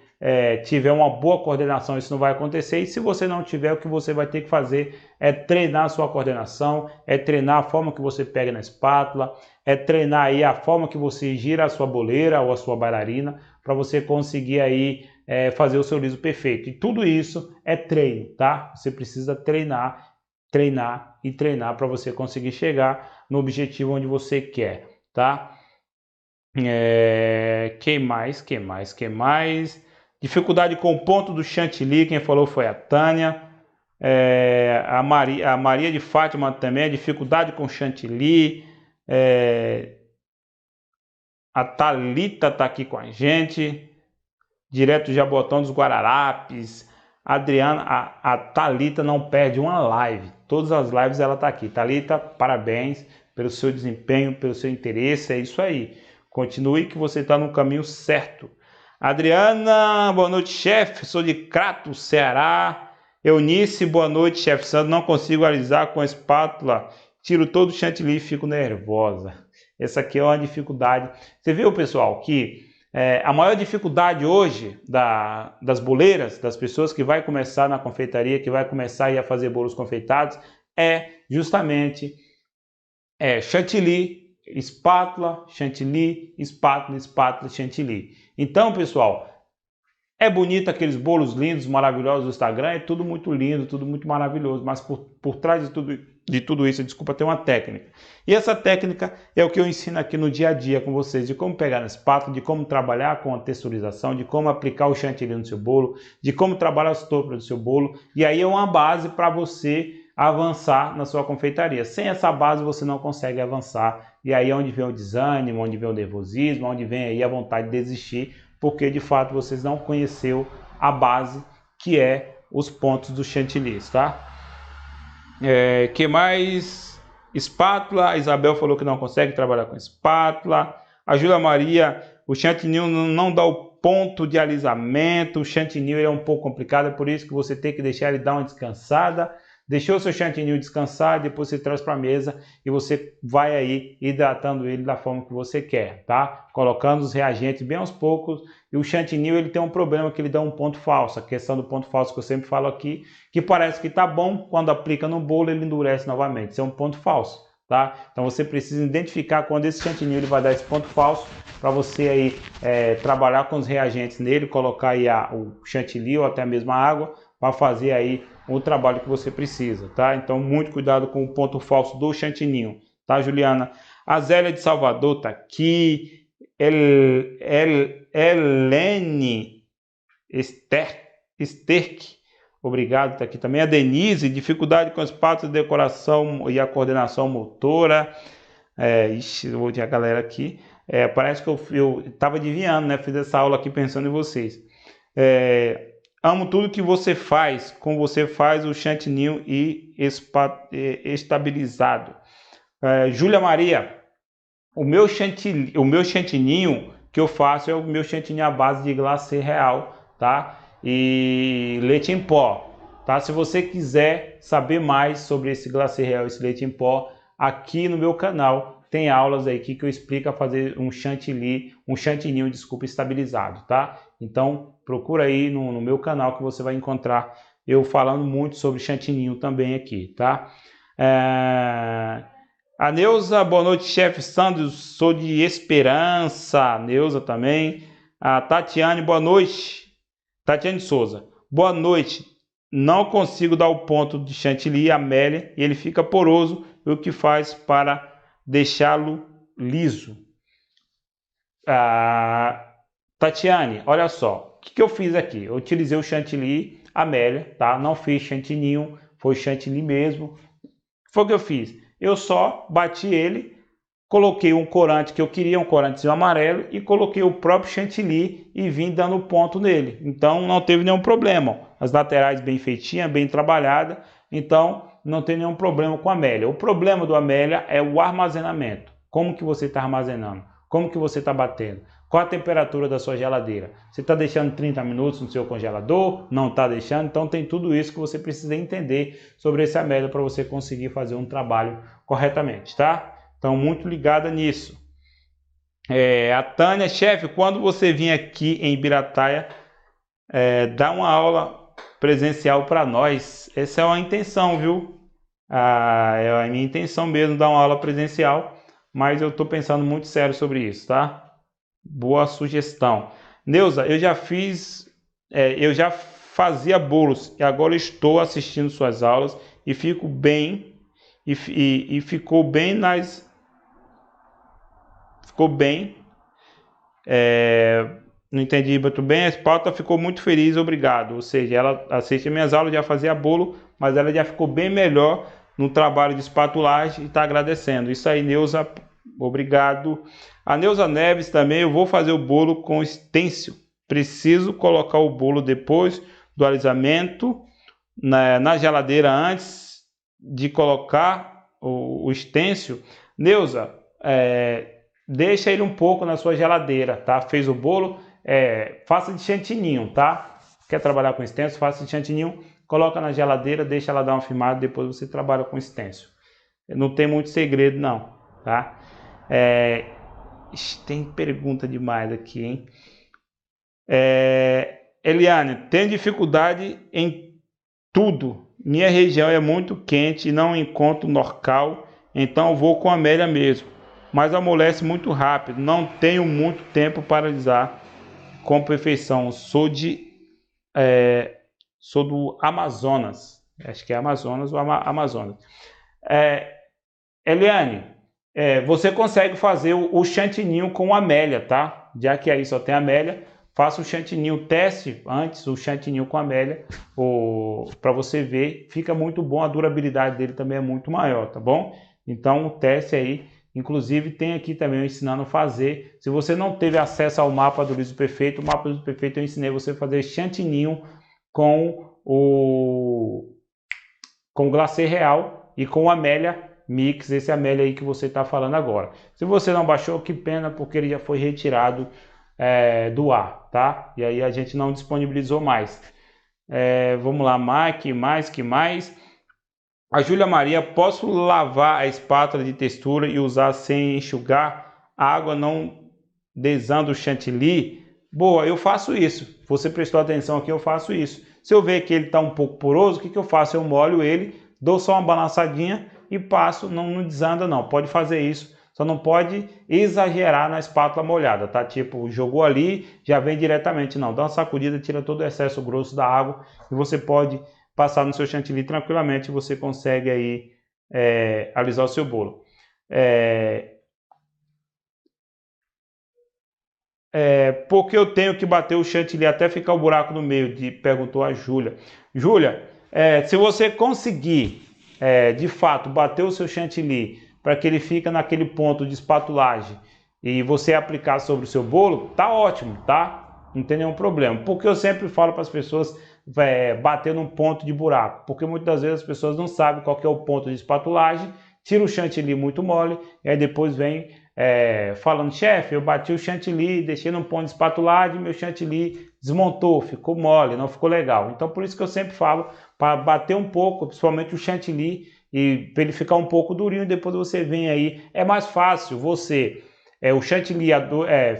tiver uma boa coordenação, isso não vai acontecer. E se você não tiver, o que você vai ter que fazer é treinar a sua coordenação, é treinar a forma que você pega na espátula, é treinar aí a forma que você gira a sua boleira ou a sua bailarina, para você conseguir aí fazer o seu liso perfeito. E tudo isso é treino, tá? Você precisa treinar, treinar e treinar para você conseguir chegar no objetivo onde você quer, tá? Quem mais? Dificuldade com o ponto do chantilly, quem falou foi a Tânia. A Maria de Fátima também, dificuldade com chantilly. A Thalita está aqui com a gente, direto do Jabotão dos Guararapes. Adriana, a Thalita não perde uma live, todas as lives ela está aqui. Thalita, parabéns pelo seu desempenho, pelo seu interesse, é isso aí. Continue que você está no caminho certo. Adriana, boa noite, chefe. Sou de Crato, Ceará. Eunice, boa noite, chefe. Sandro, não consigo alisar com a espátula. Tiro todo o chantilly e fico nervosa. Essa aqui é uma dificuldade. Você viu, pessoal, que a maior dificuldade hoje das boleiras, das pessoas que vai começar na confeitaria, que vai começar a fazer bolos confeitados, é justamente chantilly, espátula, chantilly, espátula, espátula, chantilly. Então, pessoal, é bonito aqueles bolos lindos, maravilhosos do Instagram, é tudo muito lindo, tudo muito maravilhoso, mas por trás de tudo isso, desculpa, tem uma técnica. E essa técnica é o que eu ensino aqui no dia a dia com vocês, de como pegar na espátula, de como trabalhar com a texturização, de como aplicar o chantilly no seu bolo, de como trabalhar as tôpicas do seu bolo, e aí é uma base para você avançar na sua confeitaria. Sem essa base você não consegue avançar, e aí é onde vem o desânimo, onde vem o nervosismo, onde vem aí a vontade de desistir, porque de fato vocês não conheceu a base, que é os pontos do chantilly, tá? Que mais? Espátula, a Isabel falou que não consegue trabalhar com espátula. A Júlia Maria, o chantilly não dá o ponto de alisamento, o chantilly é um pouco complicado, é por isso que você tem que deixar ele dar uma descansada Deixou seu chantilly descansar, depois você traz para a mesa e você vai aí hidratando ele da forma que você quer, tá? Colocando os reagentes bem aos poucos. E o chantilly ele tem um problema que ele dá um ponto falso, a questão do ponto falso que eu sempre falo aqui, que parece que tá bom, quando aplica no bolo ele endurece novamente. Isso é um ponto falso, tá? Então você precisa identificar quando esse chantilly ele vai dar esse ponto falso, para você aí trabalhar com os reagentes nele, colocar aí o chantilly ou até mesmo a água para fazer aí o trabalho que você precisa, tá? Então muito cuidado com o ponto falso do chantilly, tá, Juliana? A Zélia de Salvador tá aqui. Helene Sterk, obrigado, tá aqui também. A Denise, dificuldade com os patos de decoração e a coordenação motora. Ixi, eu vou ter a galera aqui. Parece que eu estava adivinhando, né? Fiz essa aula aqui pensando em vocês. Amo tudo que você faz, como você faz o chantilly e estabilizado. Júlia Maria, o meu chantilly que eu faço é o meu chantilly à base de glacê real, tá? E leite em pó, tá? Se você quiser saber mais sobre esse glacê real, esse leite em pó, aqui no meu canal tem aulas aí que eu explico a fazer um chantilly, desculpa, estabilizado, tá? Então procura aí no meu canal que você vai encontrar eu falando muito sobre chantilly também aqui, tá? A Neuza, boa noite, chefe Sandro, sou de Esperança. A Neuza também. A Tatiane, boa noite. Tatiane Souza, boa noite. Não consigo dar o ponto de chantilly, Amélia, e ele fica poroso. E o que faz para deixá-lo liso? Tatiane, olha só. O que eu fiz aqui? Eu utilizei o chantilly, Amélia, tá? Não fiz chantilly, foi chantilly mesmo. O que foi que eu fiz? Eu só bati ele, coloquei um corante que eu queria, um corantezinho amarelo, e coloquei o próprio chantilly e vim dando ponto nele. Então não teve nenhum problema. As laterais bem feitinhas, bem trabalhadas, então não tem nenhum problema com a Amélia. O problema do Amélia é o armazenamento. Como que você está armazenando? Como que você está batendo? Qual a temperatura da sua geladeira? Você está deixando 30 minutos no seu congelador? Não está deixando? Então tem tudo isso que você precisa entender sobre esse Amélia para você conseguir fazer um trabalho corretamente, tá? Então muito ligada nisso. A Tânia, chefe, quando você vir aqui em Ibirataia, dá uma aula presencial para nós. Essa é uma intenção, viu? É a minha intenção mesmo, dar uma aula presencial, mas eu estou pensando muito sério sobre isso, tá? Boa sugestão. Neuza, eu já fazia bolos e agora estou assistindo suas aulas e fico bem e ficou bem não entendi muito bem, a pauta ficou muito feliz, obrigado. Ou seja, ela assiste minhas aulas, já fazia bolo, mas ela já ficou bem melhor no trabalho de espatulagem e está agradecendo. Isso aí, Neuza, obrigado. A Neuza Neves também, eu vou fazer o bolo com stencil. Preciso colocar o bolo depois do alisamento na geladeira antes de colocar o stencil. Neuza, deixa ele um pouco na sua geladeira, tá? Fez o bolo, faça de chantilly, tá? Quer trabalhar com stencil, faça de chantilly, coloca na geladeira, deixa ela dar uma firmada, depois você trabalha com stencil. Não tem muito segredo não, tá? Tem pergunta demais aqui, hein? Eliane, tenho dificuldade em tudo. Minha região é muito quente e não encontro Norcal, então vou com a Amélia mesmo. Mas amolece muito rápido, não tenho muito tempo para alisar com perfeição. Sou do Amazonas. Acho que é Amazonas ou Amazonas. Eliane, você consegue fazer o chantilly com Amélia, tá? Já que aí só tem Amélia, faça o chantilly, teste antes o chantilly com Amélia, para você ver, fica muito bom, a durabilidade dele também é muito maior, tá bom? Então teste aí, inclusive tem aqui também eu ensinando a fazer, se você não teve acesso ao mapa do liso perfeito, o mapa do liso perfeito eu ensinei você a fazer chantilly com o glacê real e com Amélia Mix, esse Amélia aí que você está falando agora. Se você não baixou, que pena, porque ele já foi retirado do ar, tá? E aí a gente não disponibilizou mais. Vamos lá, que mais? A Júlia Maria, posso lavar a espátula de textura e usar sem enxugar? A água não desanda o chantilly? Boa, eu faço isso. Você prestou atenção aqui, eu faço isso. Se eu ver que ele está um pouco poroso, o que eu faço? Eu molho ele, dou só uma balançadinha e passo, não desanda não. Pode fazer isso, só não pode exagerar na espátula molhada, tá? Tipo, jogou ali, já vem diretamente, não. Dá uma sacudida, tira todo o excesso grosso da água e você pode passar no seu chantilly tranquilamente, você consegue aí alisar o seu bolo. Porque eu tenho que bater o chantilly até ficar o buraco no meio, perguntou a Júlia. Júlia, se você conseguir, de fato, bater o seu chantilly para que ele fique naquele ponto de espatulagem e você aplicar sobre o seu bolo, tá ótimo, tá? Não tem nenhum problema. Porque eu sempre falo para as pessoas bater num ponto de buraco, porque muitas das vezes as pessoas não sabem qual que é o ponto de espatulagem, tira o chantilly muito mole e aí depois vem falando, chefe, eu bati o chantilly, deixei num ponto de espatulagem, meu chantilly desmontou, ficou mole, não ficou legal. Então por isso que eu sempre falo para bater um pouco, principalmente o chantilly, e para ele ficar um pouco durinho, depois você vem aí. É mais fácil você o chantilly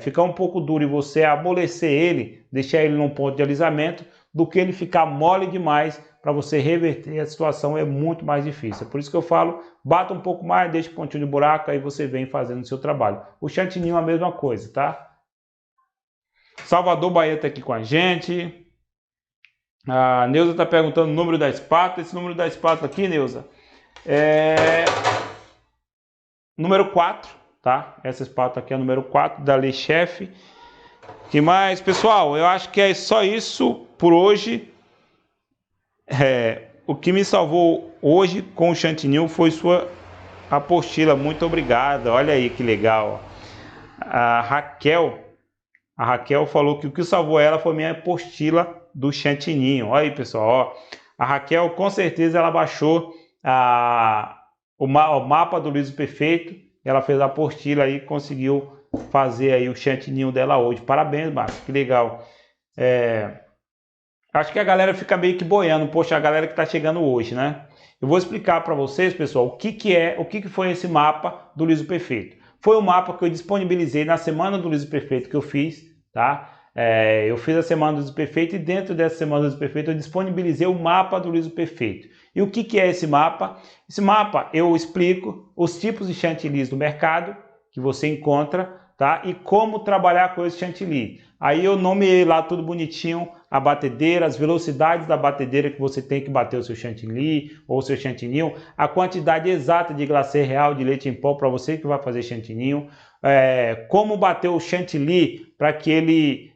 ficar um pouco duro e você amolecer ele, deixar ele num ponto de alisamento, do que ele ficar mole demais. Para você reverter a situação é muito mais difícil. É por isso que eu falo, bata um pouco mais, deixa o pontinho de buraco, aí você vem fazendo o seu trabalho. O chantilly é a mesma coisa, tá? Salvador Bahia está aqui com a gente. A Neuza está perguntando o número da espátula. Esse número da espátula aqui, Neuza, é número 4, tá? Essa espátula aqui é o número 4 da Le Chef. Que mais, pessoal? Eu acho que é só isso por hoje. O que me salvou hoje com o chantilly foi sua apostila. Muito obrigado. Olha aí que legal. A Raquel falou que o que salvou ela foi minha apostila do chantilly. Olha aí, pessoal. Ó. A Raquel, com certeza, ela baixou o mapa do liso perfeito. Ela fez a apostila aí e conseguiu fazer aí o chantilly dela hoje. Parabéns, Márcio. Que legal. Acho que a galera fica meio que boiando. Poxa, a galera que está chegando hoje, né? Eu vou explicar para vocês, pessoal, o que foi esse mapa do liso perfeito. Foi um mapa que eu disponibilizei na semana do liso perfeito que eu fiz, tá? Eu fiz a semana do liso perfeito e dentro dessa semana do liso perfeito eu disponibilizei o mapa do liso perfeito. E o que é esse mapa? Esse mapa eu explico os tipos de chantilly do mercado que você encontra, tá? E como trabalhar com esse chantilly. Aí eu nomeei lá tudo bonitinho, a batedeira, as velocidades da batedeira que você tem que bater o seu chantilly ou o seu chantilly, a quantidade exata de glacê real de leite em pó para você que vai fazer chantilly, como bater o chantilly para que ele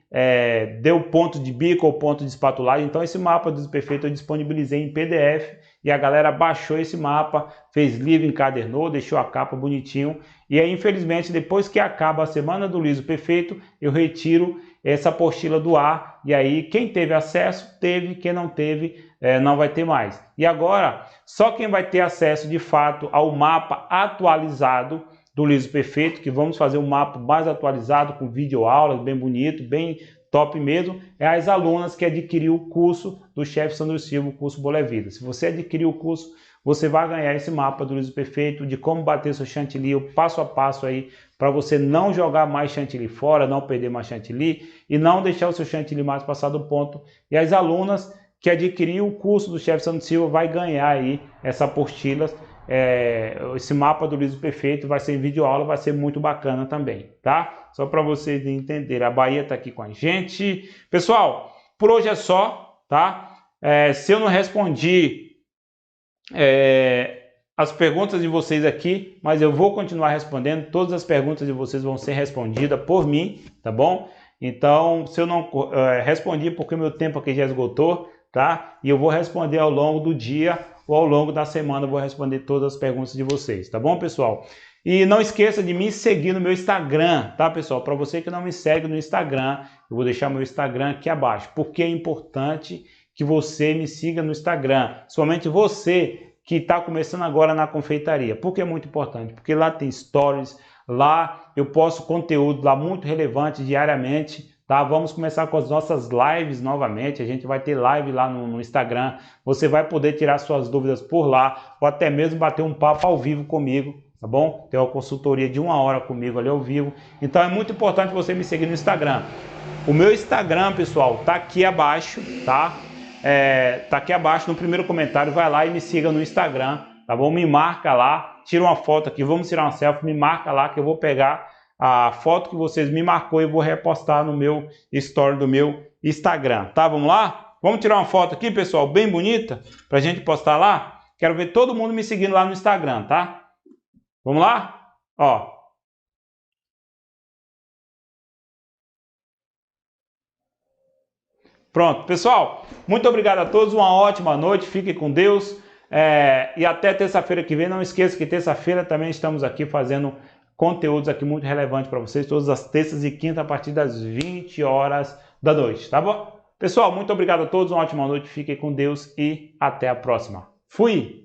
dê o ponto de bico ou ponto de espatulagem. Então esse mapa do perfeito eu disponibilizei em PDF e a galera baixou esse mapa, fez livro, encadernou, deixou a capa bonitinho. E aí, infelizmente, depois que acaba a semana do liso perfeito, eu retiro essa apostila do ar. E aí, quem teve acesso, teve. Quem não teve, não vai ter mais. E agora, só quem vai ter acesso, de fato, ao mapa atualizado do liso perfeito, que vamos fazer um mapa mais atualizado, com vídeo aulas, bem bonito, bem top mesmo, é as alunas que adquiriu o curso do chefe Sandro Silva, o curso Bolo é Vida. Se você adquirir o curso, você vai ganhar esse mapa do liso perfeito, de como bater seu chantilly, o passo a passo aí, para você não jogar mais chantilly fora, não perder mais chantilly e não deixar o seu chantilly mais passado do ponto. E as alunas que adquiriu o curso do chefe Sandro Silva vai ganhar aí essa apostila, esse mapa do liso perfeito, vai ser em vídeo aula, vai ser muito bacana também, tá? Só para vocês entenderem, a Bahia está aqui com a gente. Pessoal, por hoje é só, tá? Se eu não respondi as perguntas de vocês aqui, mas eu vou continuar respondendo, todas as perguntas de vocês vão ser respondidas por mim, tá bom? Então, se eu não respondi porque meu tempo aqui já esgotou, tá? E eu vou responder ao longo do dia ou ao longo da semana, eu vou responder todas as perguntas de vocês, tá bom, pessoal? E não esqueça de me seguir no meu Instagram, tá, pessoal? Para você que não me segue no Instagram, eu vou deixar meu Instagram aqui abaixo, porque é importante que você me siga no Instagram, somente você que está começando agora na confeitaria. Por que é muito importante? Porque lá tem stories, lá eu posto conteúdo lá muito relevante diariamente, tá? Vamos começar com as nossas lives novamente, a gente vai ter live lá no Instagram, você vai poder tirar suas dúvidas por lá, ou até mesmo bater um papo ao vivo comigo, tá bom? Tem uma consultoria de 1 hora comigo ali ao vivo, então é muito importante você me seguir no Instagram. O meu Instagram, pessoal, tá aqui abaixo, tá? Tá aqui abaixo no primeiro comentário, vai lá e me siga no Instagram, tá bom? Me marca lá, tira uma foto aqui, vamos tirar uma selfie, me marca lá que eu vou pegar a foto que vocês me marcou e vou repostar no meu story do meu Instagram, tá? Vamos lá? Vamos tirar uma foto aqui, pessoal, bem bonita, pra gente postar lá? Quero ver todo mundo me seguindo lá no Instagram, tá? Vamos lá? Ó. Pronto, pessoal, muito obrigado a todos, uma ótima noite, fiquem com Deus e até terça-feira que vem. Não esqueça que terça-feira também estamos aqui fazendo conteúdos aqui muito relevantes para vocês, todas as terças e quintas a partir das 20 horas da noite, tá bom? Pessoal, muito obrigado a todos, uma ótima noite, fiquem com Deus e até a próxima. Fui!